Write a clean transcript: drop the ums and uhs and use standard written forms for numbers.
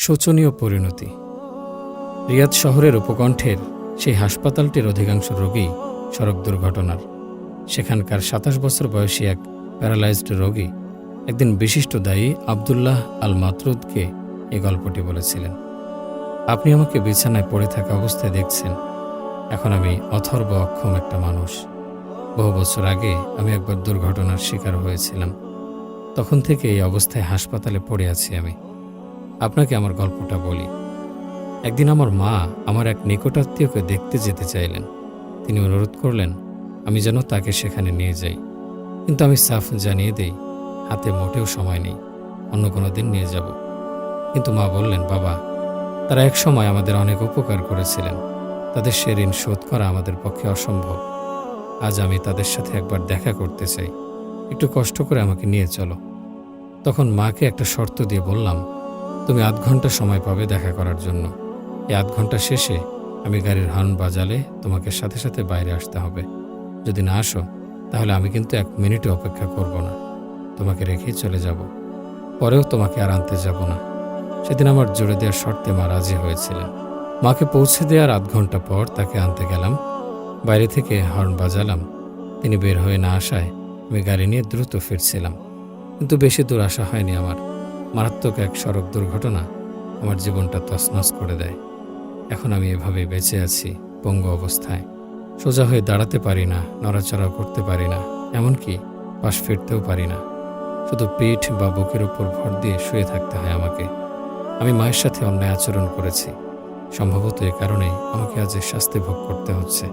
শোচনীয় পরিণতি। রিয়াদ শহরের উপকণ্ঠের সেই হাসপাতালটির অধিকাংশ রোগী সড়ক দুর্ঘটনার। সেখানকার ২৭ বছর বয়সী এক প্যারালাইজড রোগী একদিন বিশিষ্ট দায়ী আবদুল্লাহ আল মাতরুদকে এই গল্পটি বলেছিলেন। আপনি আমাকে বিছানায় পড়ে থাকা অবস্থায় দেখছেন। এখন আমি অথর্ব অক্ষম একটা মানুষ। বহু বছর আগে আমি একবার দুর্ঘটনার শিকার হয়েছিলাম। তখন থেকে এই অবস্থায় হাসপাতালে পড়ে আছি আমি। আপনাকে আমার গল্পটা বলি। একদিন আমার মা আমার এক নিকটাত্মীয়কে দেখতে যেতে চাইলেন। তিনি অনুরোধ করলেন আমি যেন তাকে সেখানে নিয়ে যাই, কিন্তু আমি সাফ জানিয়ে দেই হাতে মোটেও সময় নেই, অন্য কোনো দিন নিয়ে যাব। কিন্তু মা বললেন, বাবা, তারা এক সময় আমাদের অনেক উপকার করেছিলেন, তাদের সে ঋণ শোধ করা আমাদের পক্ষে অসম্ভব। আজ আমি তাদের সাথে একবার দেখা করতে চাই, একটু কষ্ট করে আমাকে নিয়ে চলো। তখন মাকে একটা শর্ত দিয়ে বললাম, তুমি ৮ ঘন্টা সময় পাবে দেখা করার জন্য। এই ৮ ঘন্টা শেষে আমি গাড়ির হর্ন বাজালে তোমাকে সাথে সাথে বাইরে আসতে হবে। যদি না আসো তাহলে আমি কিন্তু ১ মিনিটও অপেক্ষা করব না, তোমাকে রেখেই চলে যাব। পরেও তোমাকে আর আনতে যাব না। সেদিন আমার জোরে দেওয়ার শর্তে মা রাজি হয়েছিলেন। মাকে পৌঁছে দেওয়ার ৮ ঘন্টা পর তাকে আনতে গেলাম। বাইরে থেকে হর্ন বাজালাম। তিনি বের হয়ে না আসায় আমি গাড়ি নিয়ে দ্রুত ফিরছিলাম। কিন্তু বেশি দূর আসা হয়নি আমার। মারাত্মক এক সড়ক দুর্ঘটনা আমার জীবনটা তছনছ করে দেয়। এখন আমি এভাবে বেঁচে আছি, পঙ্গু অবস্থায়। সোজা হয়ে দাঁড়াতে পারি না, নড়াচড়াও করতে পারি না, এমনকি পাশ ফিরতেও পারি না। শুধু পিঠ বা বুকের উপর ভর দিয়ে শুয়ে থাকতে হয় আমাকে। আমি মায়ের সাথে অন্যায় আচরণ করেছি। সম্ভবত এ কারণেই আমাকে আজ শাস্তি ভোগ করতে হচ্ছে।